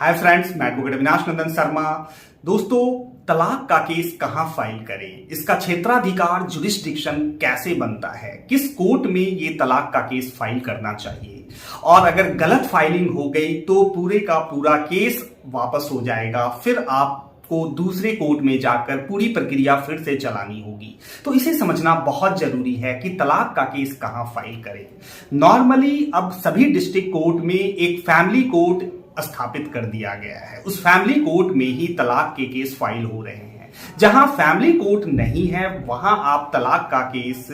Hi friends, मैं advocate Avinash नंदन शर्मा। दोस्तों, तलाक का केस कहां फाइल करें, इसका क्षेत्राधिकार जुरिस्डिक्शन कैसे बनता है, किस कोर्ट में ये तलाक का केस फाइल करना चाहिए, और अगर गलत फाइलिंग हो गई तो पूरे का पूरा केस वापस हो जाएगा। फिर आपको दूसरे कोर्ट में जाकर पूरी प्रक्रिया फिर से चलानी होगी। तो इसे समझना बहुत जरूरी है कि तलाक का केस कहां फाइल करें। नॉर्मली अब सभी डिस्ट्रिक्ट कोर्ट में एक फैमिली कोर्ट स्थापित कर दिया गया है। उस फैमिली कोर्ट में ही तलाक के केस फाइल हो रहे हैं। जहां फैमिली कोर्ट नहीं है वहां आप तलाक का केस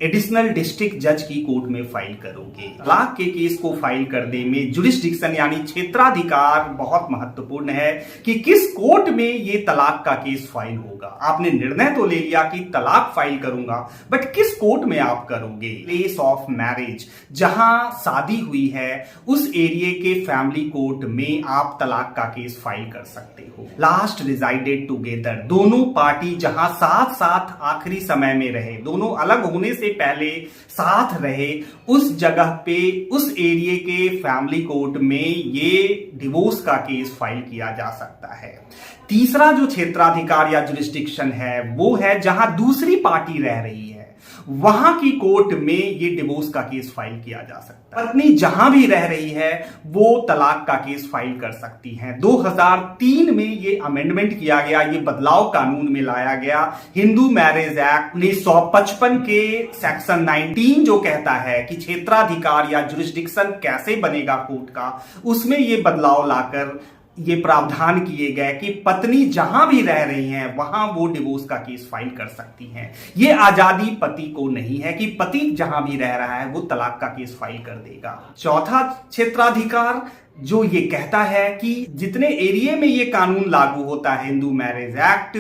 एडिशनल डिस्ट्रिक्ट जज की कोर्ट में फाइल करोगे। तलाक के केस को फाइल करने में जुरिस्डिक्शन यानी क्षेत्राधिकार बहुत महत्वपूर्ण है कि किस कोर्ट में ये तलाक का केस फाइल होगा। आपने निर्णय तो ले लिया कि तलाक फाइल करूंगा, बट किस कोर्ट में आप करोगे। प्लेस ऑफ मैरिज, जहां शादी हुई है उस एरिया के फैमिली कोर्ट में आप तलाक का केस फाइल कर सकते हो। लास्ट रिजाइडेड टुगेदर, दोनों पार्टी जहां साथ साथ आखिरी समय में रहे, दोनों अलग होने से पहले साथ रहे, उस जगह पे उस एरिया के फैमिली कोर्ट में ये डिवोर्स का केस फाइल किया जा सकता है। तीसरा जो क्षेत्राधिकार या जुरिस्डिक्शन है वो है जहां दूसरी पार्टी रह रही है, वहां की कोर्ट में ये डिवोर्स का केस फाइल किया जा सकता है। पत्नी जहां भी रह रही है वो तलाक का केस फाइल कर सकती है। 2003 में ये अमेंडमेंट किया गया, ये बदलाव कानून में लाया गया। हिंदू मैरिज एक्ट 1955 के सेक्शन 19 जो कहता है कि क्षेत्राधिकार या जुरिस्डिक्शन कैसे बनेगा कोर्ट का, उसमें ये बदलाव लाकर ये प्रावधान किए गए कि पत्नी जहां भी रह रही हैं वहां वो डिवोर्स का केस फाइल कर सकती हैं। ये आजादी पति को नहीं है कि पति जहां भी रह रहा है वो तलाक का केस फाइल कर देगा। चौथा क्षेत्राधिकार जो ये कहता है कि जितने एरिया में ये कानून लागू होता है हिंदू मैरिज एक्ट,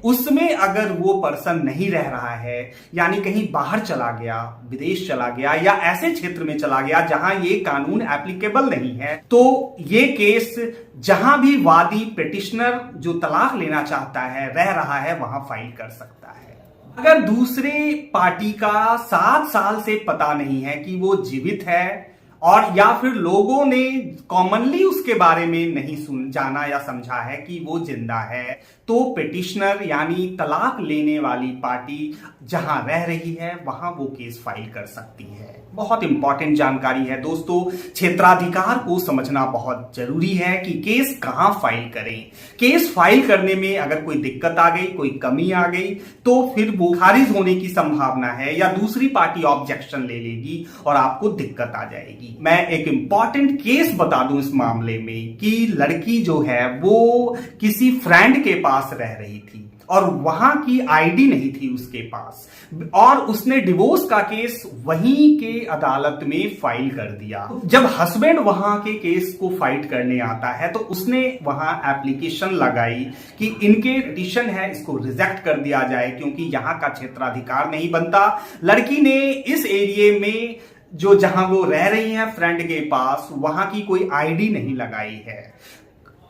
उसमें अगर वो पर्सन नहीं रह रहा है यानी कहीं बाहर चला गया, विदेश चला गया या ऐसे क्षेत्र में चला गया जहां ये कानून एप्लीकेबल नहीं है, तो ये केस जहां भी वादी पिटिशनर जो तलाक लेना चाहता है रह रहा है वहां फाइल कर सकता है। अगर दूसरे पार्टी का 7 साल से पता नहीं है कि वो जीवित है और या फिर लोगों ने कॉमनली उसके बारे में नहीं जाना या समझा है कि वो जिंदा है, तो पिटिशनर यानी तलाक लेने वाली पार्टी जहां रह रही है वहां वो केस फाइल कर सकती है। बहुत इंपॉर्टेंट जानकारी है दोस्तों, क्षेत्राधिकार को समझना बहुत जरूरी है कि केस कहां फाइल करें। केस फाइल करने में अगर कोई दिक्कत आ गई, कोई कमी आ गई, तो फिर वो खारिज होने की संभावना है या दूसरी पार्टी ऑब्जेक्शन ले लेगी और आपको दिक्कत आ जाएगी। मैं एक इंपॉर्टेंट केस बता दूं इस मामले में कि लड़की जो है वो किसी फ्रेंड के पास रह रही थी और वहां की आईडी नहीं थी उसके पास, और उसने डिवोर्स का केस वहीं के अदालत में फाइल कर दिया। जब हस्बैंड वहां के केस को फाइट करने आता है तो उसने वहां एप्लीकेशन लगाई कि इनके पिटीशन है इसको रिजेक्ट कर दिया जाए क्योंकि यहां का क्षेत्राधिकार नहीं बनता। लड़की ने इस एरिया में जो जहां वो रह रही है फ्रेंड के पास, वहां की कोई आईडी नहीं लगाई है।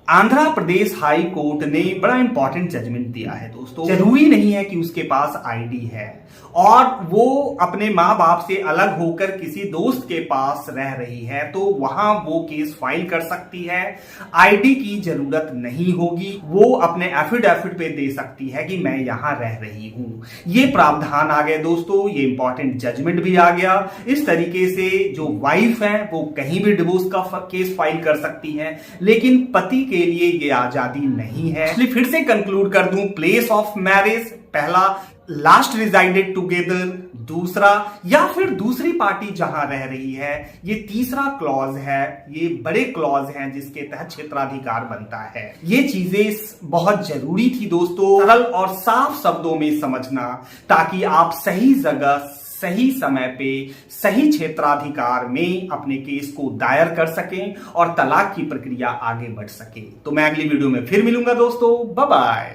आंध्र प्रदेश हाई कोर्ट ने बड़ा इंपॉर्टेंट जजमेंट दिया है दोस्तों। जरूरी नहीं है कि उसके पास आईडी है और वो अपने माँ बाप से अलग होकर किसी दोस्त के पास रह रही है तो वहां वो केस फाइल कर सकती है। आईडी की जरूरत नहीं होगी, वो अपने एफिडेविट पे दे सकती है कि मैं यहां रह रही हूं। ये प्रावधान आ गए दोस्तों, ये इंपॉर्टेंट जजमेंट भी आ गया। इस तरीके से जो वाइफ है वो कहीं भी डिवोर्स का केस फाइल कर सकती है, लेकिन पति के लिए ये आजादी नहीं है। इसलिए फिर से कंक्लूड कर दूं, प्लेस ऑफ मैरिज पहला, लास्ट रिजाइडेड टुगेदर दूसरा, या फिर दूसरी पार्टी जहां रह रही है ये तीसरा क्लॉज है। ये बड़े क्लॉज हैं जिसके तहत क्षेत्राधिकार बनता है। ये चीजें बहुत जरूरी थी दोस्तों, सरल और साफ शब्दों में समझना, ताकि आप सही जगह सही समय पे सही क्षेत्राधिकार में अपने केस को दायर कर सकें और तलाक की प्रक्रिया आगे बढ़ सके। तो मैं अगली वीडियो में फिर मिलूंगा दोस्तों, बाय बाय।